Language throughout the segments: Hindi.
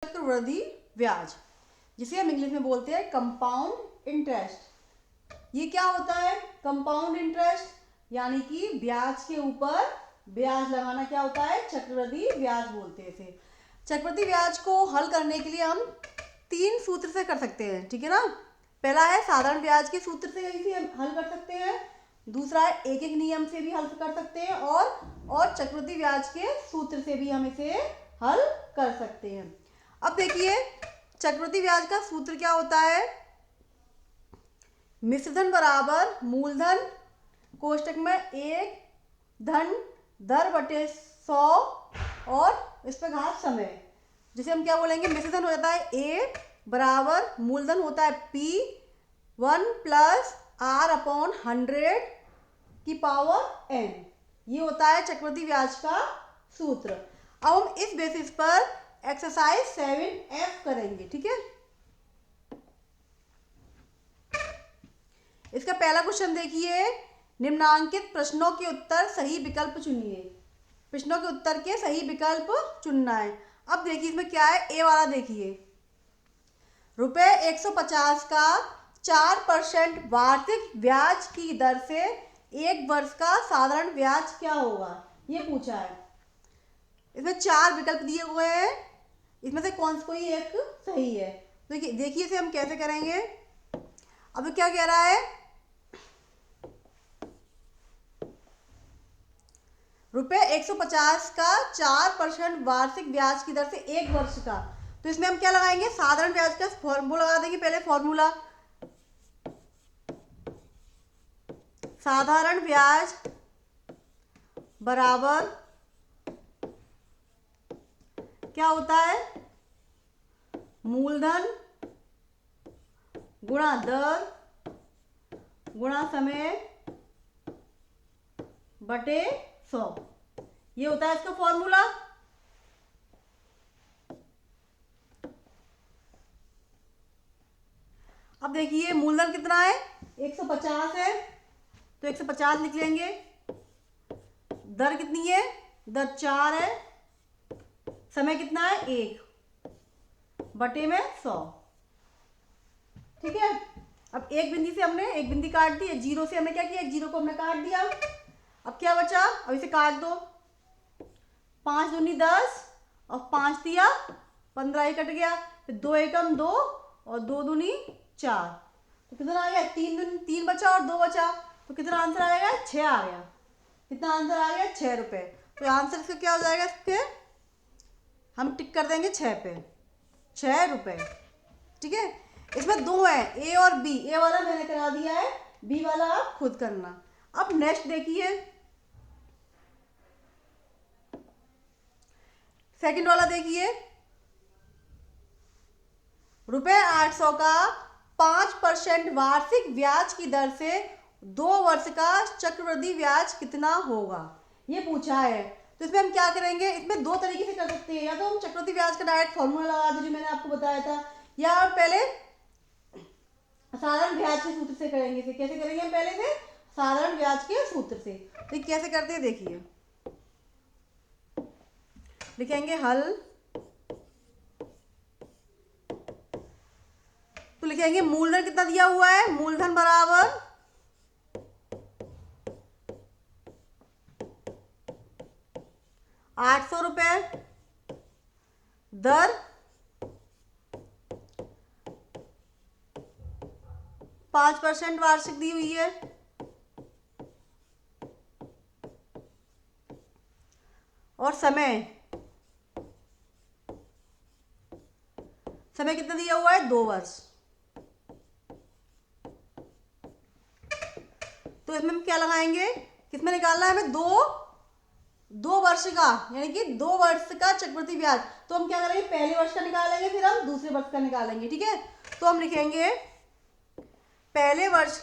चक्रवृद्धि ब्याज, जिसे हम इंग्लिश में बोलते हैं कंपाउंड इंटरेस्ट। ये क्या होता है? कंपाउंड इंटरेस्ट, यानी कि ब्याज के ऊपर ब्याज लगाना क्या होता है? चक्रवृद्धि ब्याज बोलते हैं इसे। चक्रवृद्धि ब्याज को हल करने के लिए हम 3 सूत्र से कर सकते हैं, ठीक है ना। पहला है साधारण ब्याज के सूत्र से इसे हम हल कर सकते हैं। दूसरा है एक एक नियम से भी हल कर सकते हैं, और चक्रवृद्धि ब्याज के सूत्र से भी हम इसे हल कर सकते हैं। अब देखिए चक्रवृद्धि ब्याज का सूत्र क्या होता है? मिश्रधन बराबर मूलधन कोष्टक में 1 धन दर बटे 100 और इस पर घात समय, जिसे हम क्या बोलेंगे? मिश्रधन हो जाता है A बराबर मूलधन होता है P 1 प्लस R अपॉन 100 की पावर n। ये होता है चक्रवृद्धि ब्याज का सूत्र। अब हम इस बेसिस पर एक्सरसाइज 7F करेंगे, ठीक है। इसका पहला क्वेश्चन देखिए, निम्नांकित प्रश्नों के उत्तर सही विकल्प चुनिए। प्रश्नों के उत्तर के सही विकल्प चुनना है। अब देखिए इसमें क्या है, ए वाला देखिए, रुपए 150 का 4% वार्षिक ब्याज की दर से 1 वर्ष का साधारण ब्याज क्या होगा, ये पूछा है। इसमें 4 विकल्प दिए हुए हैं, इसमें से कौन सा कोई एक सही है। देखिए इसे हम कैसे करेंगे। अब क्या कह रहा है, रुपए 150 का 4% वार्षिक ब्याज की दर से 1 वर्ष का, तो इसमें हम क्या लगाएंगे? साधारण ब्याज का फॉर्मूला लगा देंगे। पहले फॉर्मूला, साधारण ब्याज बराबर क्या होता है? मूलधन गुणा दर गुणा समय बटे 100, ये होता है इसका फॉर्मूला। अब देखिए मूलधन कितना है? 150 है, तो 150 लिख लेंगे। दर कितनी है? दर 4 है। समय कितना है? 1 बटे में 100, ठीक है। अब एक बिंदी से हमने एक बिंदी काट दी, जीरो से हमने क्या किया? एक जीरो को हमने काट दिया। अब क्या बचा? अब इसे काट दो। 5 दूनी 10 और 5 दिया 15, ही कट गया। फिर 2 एकम 2 और 2 दूनी 4, तो कितना आ गया? 3 बचा और 2 बचा, तो कितना आंसर आएगा? 6 आ गया। कितना आंसर आ गया? 6 रुपये। तो आंसर इसका क्या हो जाएगा? इसके हम टिक कर देंगे 6 पे, 6 रुपये, ठीक है। इसमें 2 है, ए और बी। ए वाला मैंने करा दिया है, बी वाला आप खुद करना। अब नेक्स्ट देखिए, सेकंड वाला देखिए, रुपए 800 का 5% वार्षिक ब्याज की दर से 2 वर्ष का चक्रवृद्धि ब्याज कितना होगा, ये पूछा है। तो इसमें हम क्या करेंगे? इसमें 2 तरीके से कर सकते हैं, या तो हम चक्रवृद्धि ब्याज का डायरेक्ट फॉर्मूला लगा दें जो मैंने आपको बताया था, या आप पहले साधारण ब्याज के सूत्र से करेंगे। इसे कैसे करेंगे? हम पहले से साधारण ब्याज के सूत्र से। तो कैसे करते हैं देखिए, लिखेंगे हल, तो लिखेंगे मूलधन कितना दिया हुआ है? मूलधन बराबर 800 रुपये, दर 5% वार्षिक दी हुई है, और समय कितना दिया हुआ है? 2 वर्ष। तो इसमें हम क्या लगाएंगे? किसमें निकालना है हमें? 2 वर्ष का, यानी कि 2 वर्ष का चक्रवृद्धि ब्याज। तो हम क्या करेंगे? पहले वर्ष का निकालेंगे, फिर हम दूसरे वर्ष का निकालेंगे, ठीक है। तो हम लिखेंगे पहले वर्ष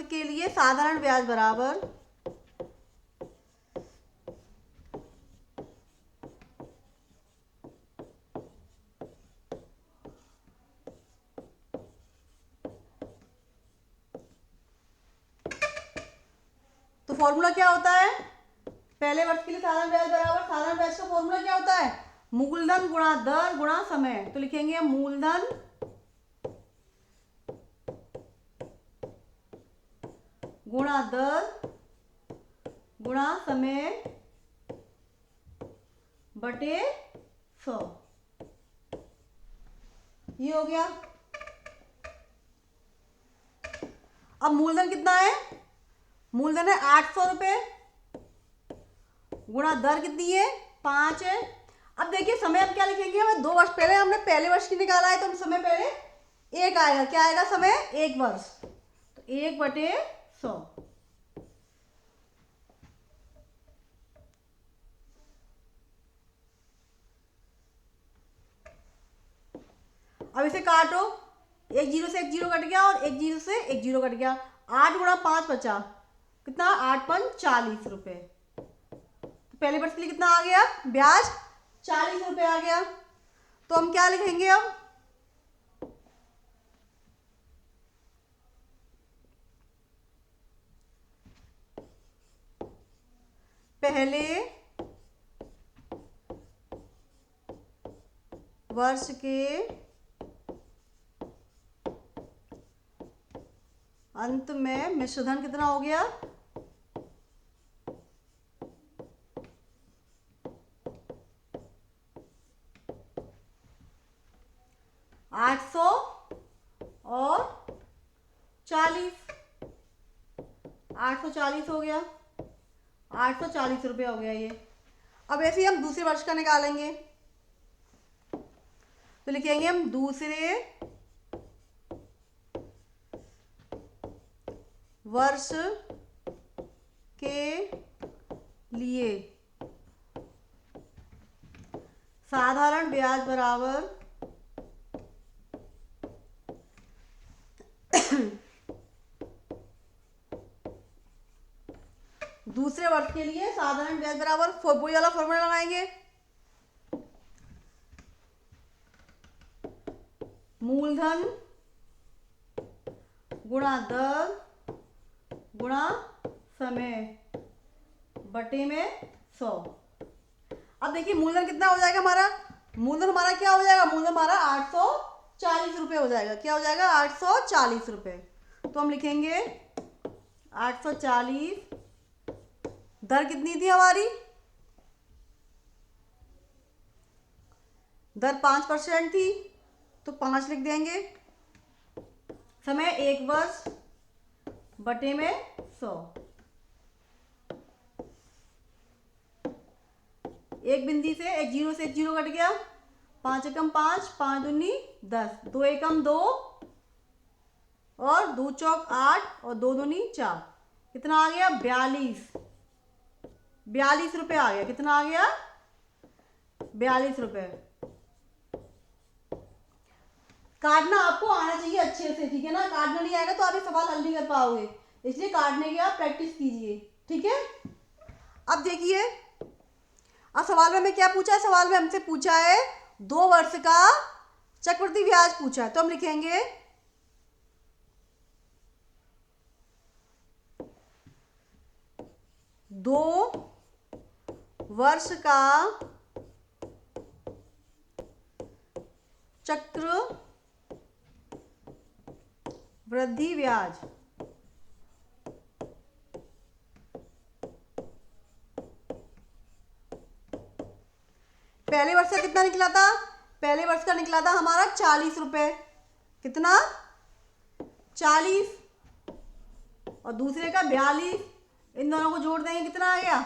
के लिए साधारण ब्याज बराबर तो फॉर्मूला क्या होता है? पहले वर्ष के लिए साधारण ब्याज बराबर, साधारण ब्याज का फॉर्मूला क्या होता है? मूलधन गुणा दर गुणा समय। तो लिखेंगे मूलधन गुणा दर गुणा समय बटे 100। ये हो गया। अब मूलधन कितना है? मूलधन है 800 रुपये, गुणा दर कितनी है? 5 है। अब देखिए समय हम क्या लिखेंगे, हमें 2 वर्ष पहले हमने पहले वर्ष की निकाला है, तो हम समय पहले 1 आएगा। क्या आएगा समय? 1 वर्ष। तो 1/100। अब इसे काटो, एक जीरो से एक जीरो कट गया और एक जीरो से एक जीरो कट गया। 8 गुणा 5 बचा कितना? 8 पंच 40 रुपये। तो पहले वर्ष के लिए कितना आ गया ब्याज? 40 रुपये आ गया। तो हम क्या लिखेंगे अब? पहले वर्ष के अंत में मिश्रधन कितना हो गया? 800 और 40। 840 हो गया, 840 रुपये हो गया ये। अब ऐसे ही हम दूसरे वर्ष का निकालेंगे, तो लिखेंगे हम दूसरे वर्ष के लिए साधारण ब्याज बराबर दूसरे वर्ष के लिए साधारण ब्याज बराबर वही वाला फॉर्मूला लगाएंगे, मूलधन गुणा दर गुणा समय बटे में 100। अब देखिए मूलधन कितना हो जाएगा हमारा? मूलधन हमारा क्या हो जाएगा? मूलधन हमारा 840 रुपये हो जाएगा। क्या हो जाएगा? 840 रुपये। तो हम लिखेंगे 840। दर कितनी थी हमारी? दर 5% थी, तो 5 लिख देंगे। समय 1 वर्ष बटे में 100। एक बिंदी से एक जीरो से एक जीरो कट गया। 5 एकम 5, 5 दूनी 10, 2 एकम 2 और 2 चौक 8 और 2 दूनी 4। कितना आ गया? 42 रुपये आ गया। कितना आ गया? 42 रुपये। काटना आपको आना चाहिए अच्छे से, ठीक है ना? काटना नहीं आएगा तो आप ये सवाल हल नहीं कर पाओगे, इसलिए काटने की आप प्रैक्टिस कीजिए, ठीक है? अब देखिए, अब सवाल में हमें क्या पूछा है? सवाल में हमसे पूछा है 2 वर्ष का चक्रवृद्धि ब्याज पूछा है। तो हम लिखेंगे 2 वर्ष का चक्रवृद्धि ब्याज पहले वर्ष का कितना निकला था? पहले वर्ष का निकला था हमारा 40 रुपये। कितना? 40 और दूसरे का 42। इन दोनों को जोड़ देंगे, कितना आ गया?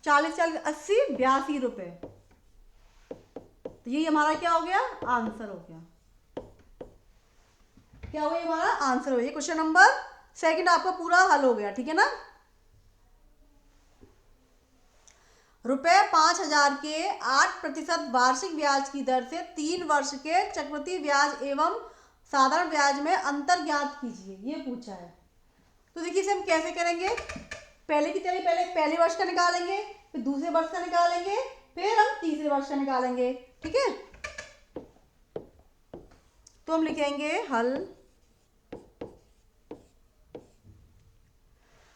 40 40 80 82 रुपये। तो ये हमारा क्या हो गया? आंसर हो गया। क्या हो गया? हमारा आंसर हो गया। क्वेश्चन नंबर 2 आपका पूरा हल हो गया, ठीक है ना? ₹5000 के 8% वार्षिक ब्याज की दर से 3 वर्ष के चक्रवृद्धि ब्याज एवं साधारण ब्याज में अंतर ज्ञात कीजिए, ये पूछा है। तो देखिए इसे हम कैसे करेंगे? पहले की तरह पहले पहले वर्ष का निकालेंगे, फिर दूसरे वर्ष का निकालेंगे, फिर हम तीसरे वर्ष का निकालेंगे, ठीक है? तो हम लिखेंगे हल।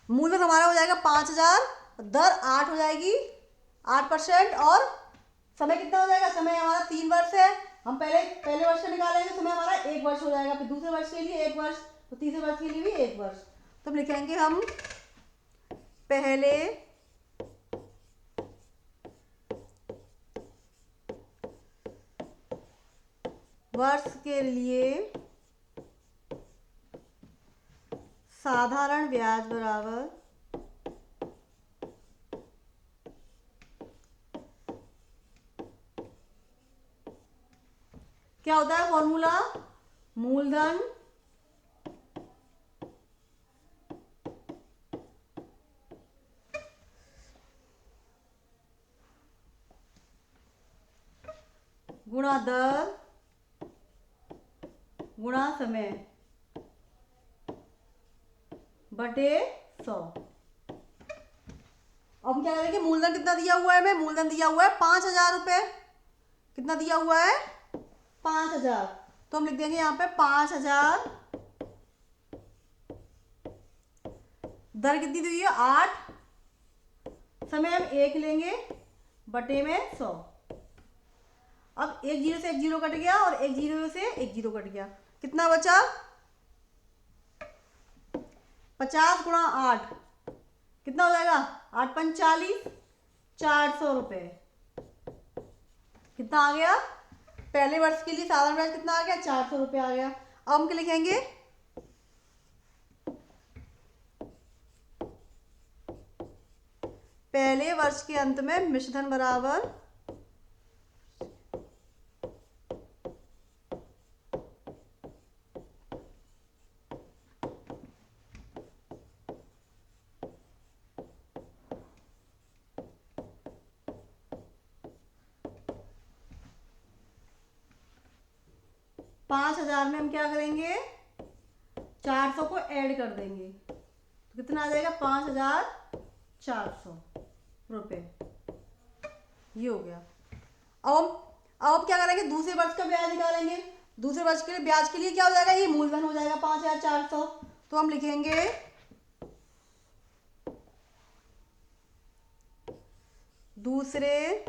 मूलधन हमारा हो जाएगा 5000 दर 8 हो जाएगी, 8%। और समय कितना हो जाएगा, समय हमारा 3 वर्ष है। हम पहले वर्ष का निकालेंगे, समय हमारा 1 वर्ष हो जाएगा, फिर दूसरे वर्ष के लिए 1 वर्ष, तो तीसरे वर्ष के लिए भी 1 वर्ष। तो हम लिखेंगे हम पहले वर्ष के लिए साधारण ब्याज बराबर क्या होता है फॉर्मूला, मूलधन गुणा दर गुणा समय बटे 100। अब क्या करेंगे, मूलधन कितना दिया हुआ है, हमें मूलधन दिया हुआ है 5,000 रुपये। कितना दिया हुआ है, 5,000। तो हम लिख देंगे यहाँ पे 5,000। दर कितनी दी हुई है, 8। समय हम 1 लेंगे बटे में 100। अब एक जीरो से एक जीरो कट गया और एक जीरो से एक जीरो कट गया, कितना बचा, 50 गुणा 8 कितना हो जाएगा, 8 पंच 40, 400 रुपये। कितना आ गया, पहले वर्ष के लिए साधारण ब्याज कितना आ गया, 400 रुपये आ गया। अब हम क्या लिखेंगे, पहले वर्ष के अंत में मिश्रधन बराबर पाँच हजार में हम क्या करेंगे, 400 को ऐड कर देंगे, तो कितना आ जाएगा, 5,400 रुपये। ये हो गया। अब क्या करेंगे, दूसरे वर्ष का ब्याज निकालेंगे। दूसरे वर्ष के लिए ब्याज के लिए क्या हो जाएगा, ये मूलधन हो जाएगा 5,400। तो हम लिखेंगे दूसरे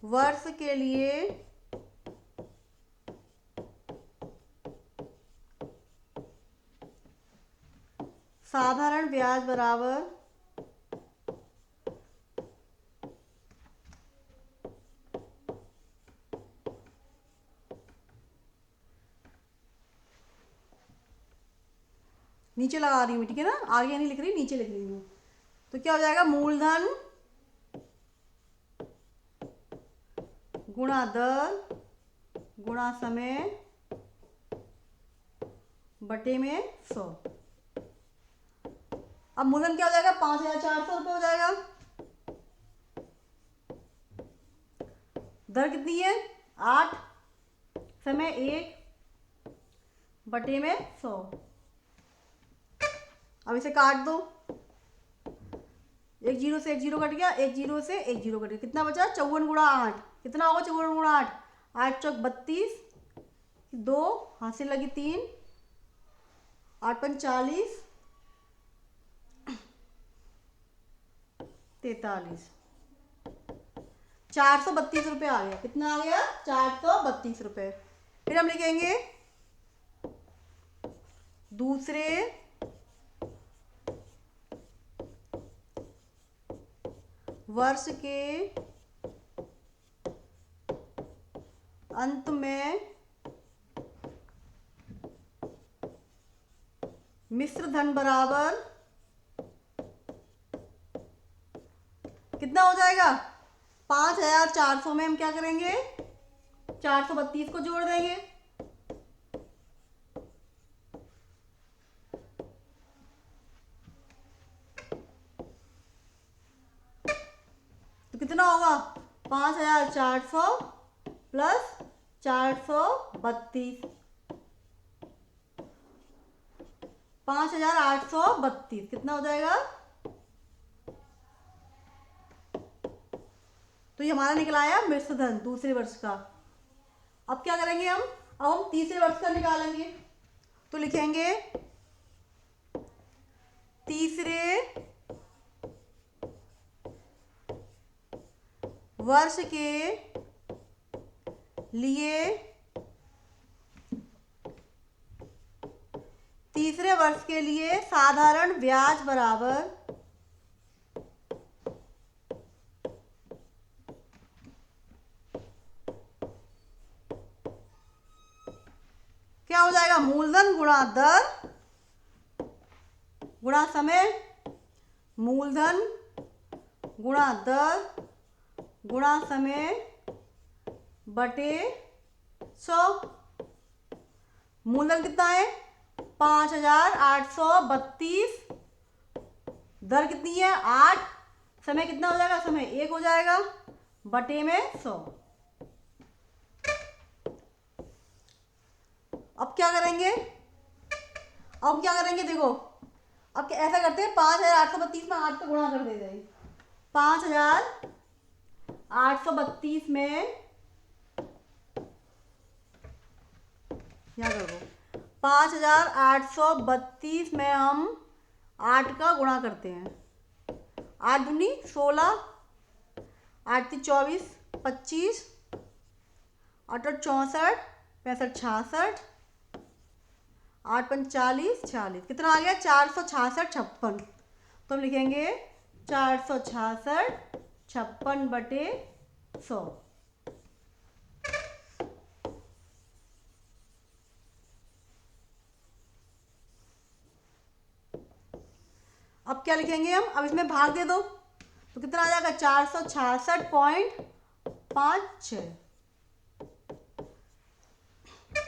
वर्ष के लिए साधारण ब्याज बराबर नीचे लगा रही हूँ, ठीक है ना, आगे नहीं लिख रही, नीचे लिख रही हूँ। तो क्या हो जाएगा, मूलधन गुणा दर गुणा समय बटे में 100। अब मूलधन क्या हो जाएगा, 5,400 रुपये हो जाएगा। दर कितनी है, 8, समय 1 बटे में 100। अब इसे काट दो, एक जीरो से एक जीरो कट गया, एक जीरो से एक जीरो कट गया, कितना बचा, 54 गुणा 8 कितना होगा, 54 गुणा 8, 8 चौक 32, 2 हाथ से लगी 3, 8 पंच 40, 43, 432 रुपये आ गया। कितना आ गया, 432 रुपये। फिर हम लिखेंगे दूसरे वर्ष के अंत में मिश्र धन बराबर कितना हो जाएगा, 5,400 में हम क्या करेंगे, 432 को जोड़ देंगे, तो कितना होगा, 5,400 प्लस 432, 5,832 कितना हो जाएगा। तो ये हमारा निकला आया मिश्र धन दूसरे वर्ष का। अब क्या करेंगे हम, अब हम तीसरे वर्ष का निकालेंगे। तो लिखेंगे तीसरे वर्ष के लिए साधारण ब्याज बराबर क्या हो जाएगा? मूलधन गुणा दर गुणा समय, मूलधन गुणा दर गुणा समय बटे 100। मूलधन कितना है? 5832। दर कितनी है? 8। समय कितना हो जाएगा? समय 1 हो जाएगा बटे में 100। अब क्या करेंगे? देखो, अब ऐसा करते हैं, 5832 में 8 का गुणा कर देते हैं। 5832 में क्या करो, 5832 में हम 8 का गुणा करते हैं। 8 दूनी 16, 8 × 24, 25, 8 × 64, 65, 66, 8 × 5 = 40, 46। कितना आ गया? 466, 56। तो हम लिखेंगे 466 56 बटे 100। अब क्या लिखेंगे हम? अब इसमें भाग दे दो तो कितना आ जाएगा? 466.56।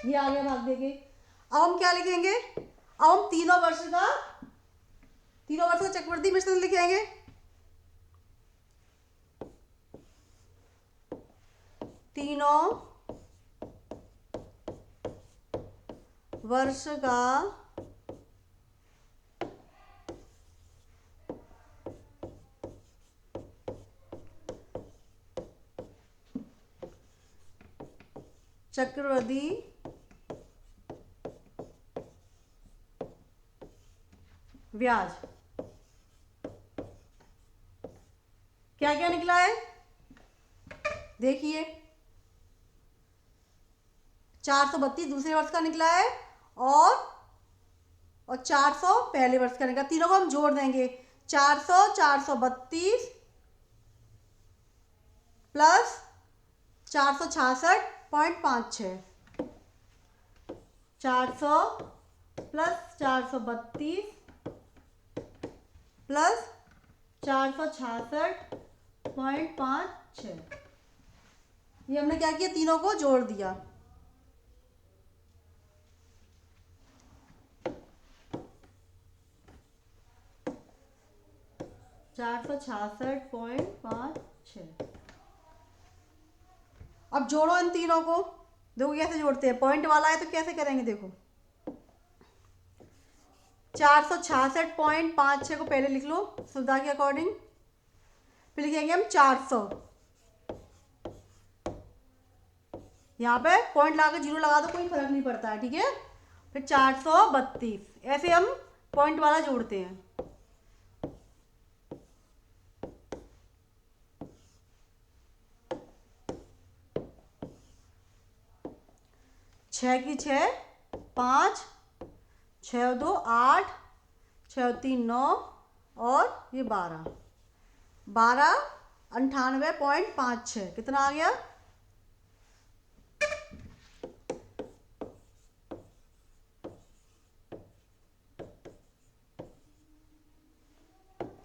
ये आ गया भाग देके। अब हम क्या लिखेंगे? अब हम तीनों वर्ष का चक्रवृद्धि मिश्रण लिखेंगे। तीनों वर्ष का चक्रवृद्धि ब्याज क्या क्या निकला है? देखिए, 432 दूसरे वर्ष का निकला है और 400 पहले वर्ष का निकला। तीनों को हम जोड़ देंगे। 400 432 प्लस 466.56। 400 plus 432 plus 466.56। ये हमने क्या किया? तीनों को जोड़ दिया। $466.56। अब जोड़ो इन तीनों को। देखो कैसे जोड़ते हैं। पॉइंट वाला है तो कैसे करेंगे? देखो, 466.56 को पहले लिख लो सुविधा के अकॉर्डिंग, फिर लिखेंगे हम 400। यहाँ पे पॉइंट लगा के 0 लगा दो, कोई फर्क नहीं पड़ता है, ठीक है। फिर 432 ऐसे हम पॉइंट वाला जोड़ते हैं। 6 की 6, 5, 6 2 8, 6 3 9 और ये 12 98.56। कितना आ गया?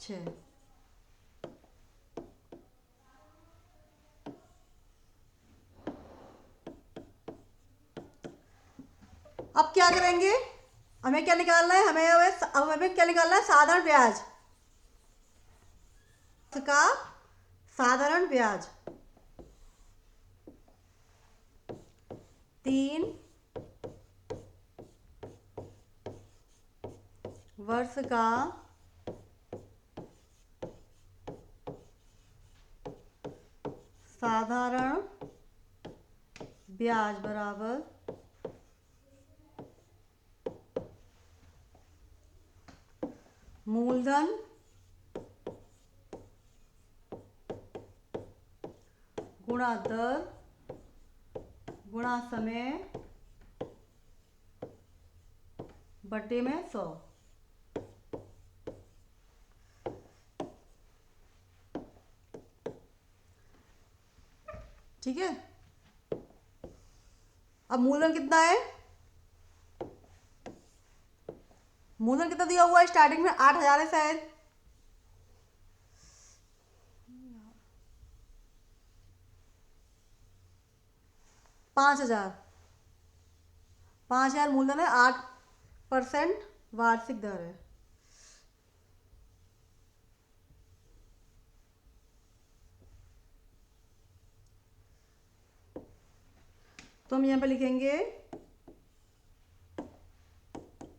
6। अब क्या करेंगे? हमें क्या निकालना है? हमें क्या निकालना है? साधारण ब्याज का साधारण ब्याज 3 वर्ष का साधारण ब्याज बराबर मूल मूलधन गुणा दर गुणा समय बटे में 100। ठीक है। अब मूलधन कितना है? मूलधन कितना दिया हुआ है? स्टार्टिंग में 8,000 है शायद। पाँच हजार मूलधन है, 8% वार्षिक दर है। तो हम यहाँ पे लिखेंगे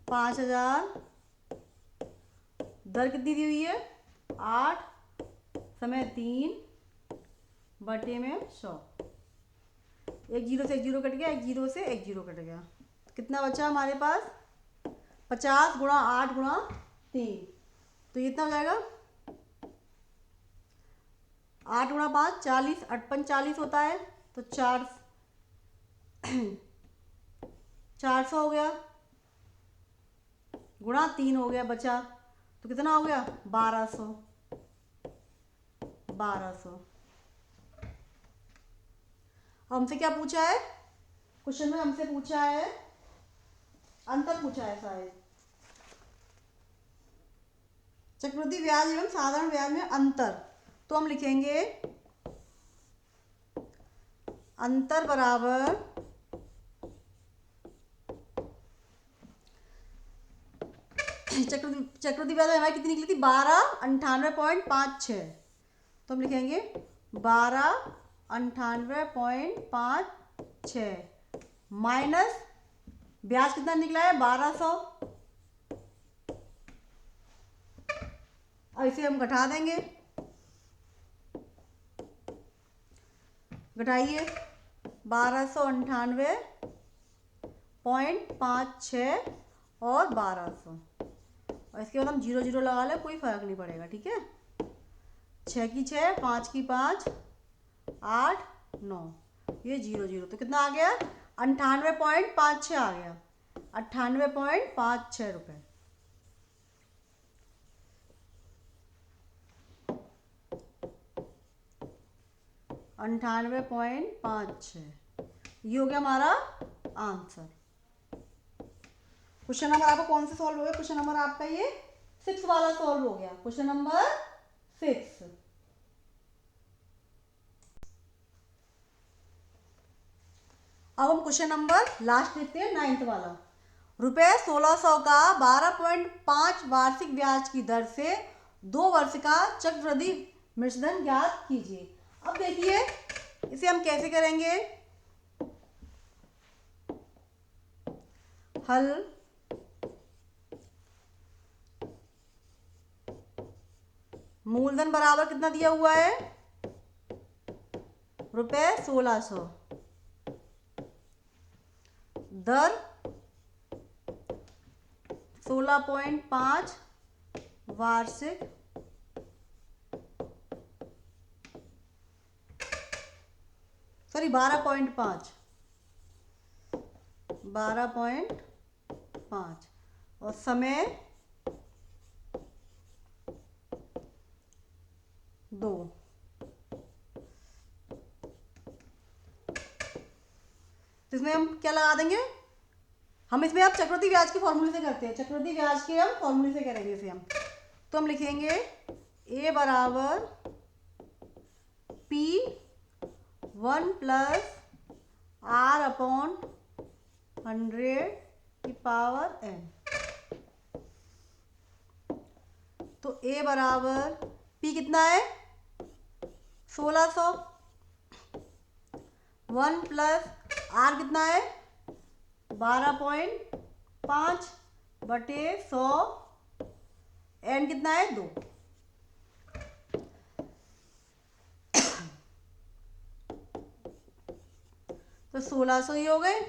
5,000, दर कितनी दी हुई है? 8, समय 3 बटे में 100। एक जीरो से एक जीरो कट गया, एक जीरो से एक जीरो कट गया। कितना बचा हमारे पास? 50 गुणा 8 गुणा 3, तो ये इतना हो जाएगा 8 गुणा 5 40, 8 40 होता है, तो 400 हो गया, गुणा 3 हो गया, बचा तो कितना हो गया? 1200। हमसे क्या पूछा है क्वेश्चन में? हमसे पूछा है अंतर पूछा है शायद। चक्रवृद्धि ब्याज एवं साधारण ब्याज में अंतर। तो हम लिखेंगे अंतर बराबर चक्रवृद्धि ब्याज हमारी कितनी निकली थी? 1298.56। तो हम लिखेंगे 1298.56 माइनस ब्याज कितना निकला है? 1200। और इसे हम घटा देंगे, घटाइए 1298.56 और 1200, और इसके बाद हम 0 0 लगा ले, कोई फर्क नहीं पड़ेगा। ठीक है। 6 की 6, 5 की 5, 8 9, ये 0 0, तो कितना आ गया? 98.56 आ गया, 98.56 रुपये। ये हो गया हमारा आंसर। क्वेश्चन नंबर आपका कौन सा सॉल्व हो गया? क्वेश्चन नंबर आपका ये 6 वाला सॉल्व हो गया, क्वेश्चन नंबर 6। अब हम क्वेश्चन नंबर लास्ट देखते हैं, 9th वाला। रुपये 1600 का 12.5 वार्षिक ब्याज की दर से 2 वर्ष का चक्रवृद्धि मिश्रधन ज्ञात कीजिए। अब देखिए इसे हम कैसे करेंगे हल। मूलधन बराबर कितना दिया हुआ है? रुपये 1600, दर 16.5 वार्षिक, सॉरी 12.5 और समय 2। तो इसमें हम क्या लगा देंगे? हम इसमें अब चक्रवृद्धि ब्याज के फॉर्मूले से करते हैं, चक्रवृद्धि ब्याज के हम फॉर्मूले से करेंगे इसे हम। तो हम लिखेंगे A बराबर P 1 + R/100⁻n। तो A बराबर P कितना है? 1600, 1 + R कितना है? 12.5 बटे 100, n कितना है? 2। तो 1600 ही हो गए।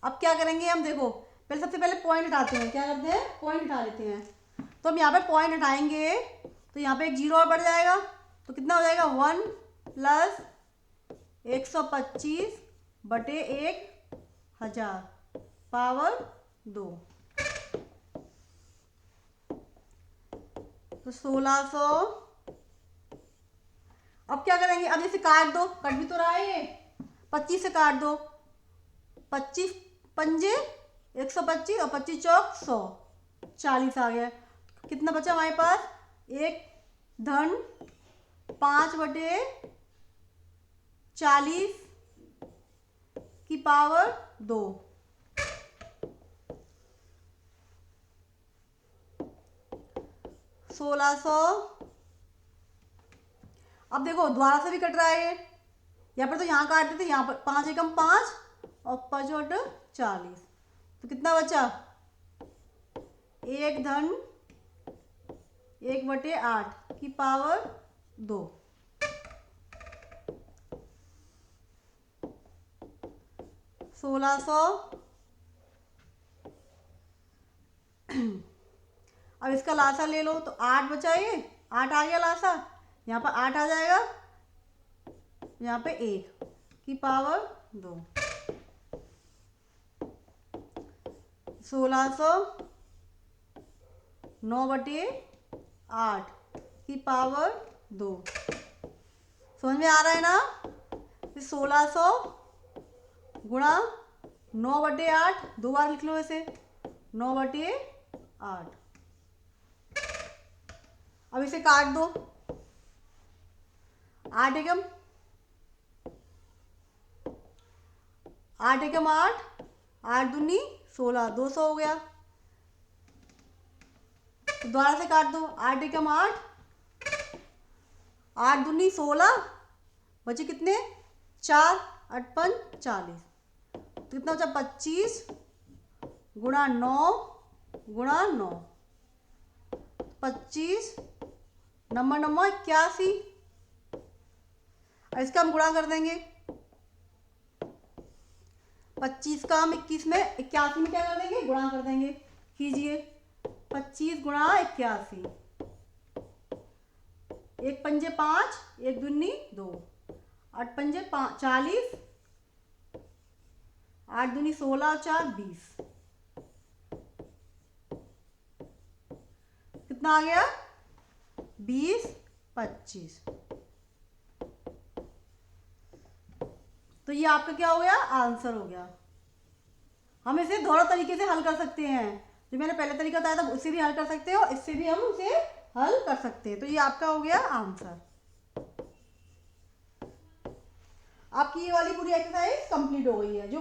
अब क्या करेंगे हम? देखो पहले सबसे पहले पॉइंट हटाते हैं। क्या करते हैं? पॉइंट हटा लेते हैं। तो हम यहाँ पे पॉइंट हटाएंगे तो यहाँ पे एक जीरो और बढ़ जाएगा, तो कितना हो जाएगा 1 प्लस 125 बटे 1000 पावर 2, तो 1600। अब क्या करेंगे, अब जैसे काट दो, कट भी तो रहा है ये, 25 से काट दो, 25 पंजे 125 और 25 चौक 100, 40 आ गया। कितना बचा हमारे पास, 1 धन 5 बटे 40 की पावर 2, 1600। अब देखो द्वारा से भी कट रहा है, यहाँ पर तो यहाँ काटते थे, यहाँ पर 5 एकम 5 और 5 बटे 40, तो कितना बचा 1 धन 1 बटे 8 की पावर 2, 1600। अब इसका लासा ले लो, तो 8 बचा, ये 8 आ गया लासा, यहाँ पर 8 आ जाएगा, यहाँ पे 1 की पावर 2, 1600 9 बटे 8 की पावर 2, समझ में आ रहा है ना। फिर 1600 गुणा 9 बटे 8, 2 बार लिख लो इसे, 9 बटे 8। अब इसे काट दो, 8 एकम 8 एकम 8, 8 दूनी 16, 200 हो गया। तो दोबारा से काट दो, 8 एकम 8, 8 दूनी 16, बचे कितने 4, 8 पंच 40, तो कितना बचा 25 गुणा 9 गुणा 9, 25 नंबर 81। इसका हम गुणा कर देंगे, 25 का हम 21 में 81 में क्या कर देंगे, गुणा कर देंगे। कीजिए 25 गुणा 81, 1 पंजे 5, 1 दूनी 2, 8 पंजे 40, 8 दूनी 16 और 4 20, कितना आ गया 20 25। तो ये आपका क्या हो गया, आंसर हो गया। हम इसे दोनों तरीके से हल कर सकते हैं, जो मैंने पहले तरीका बताया था उससे भी हल कर सकते हैं और इससे भी हम उसे हल कर सकते हैं। तो ये आपका हो गया आंसर। आपकी ये वाली पूरी एक्सरसाइज कंप्लीट हो गई है। जो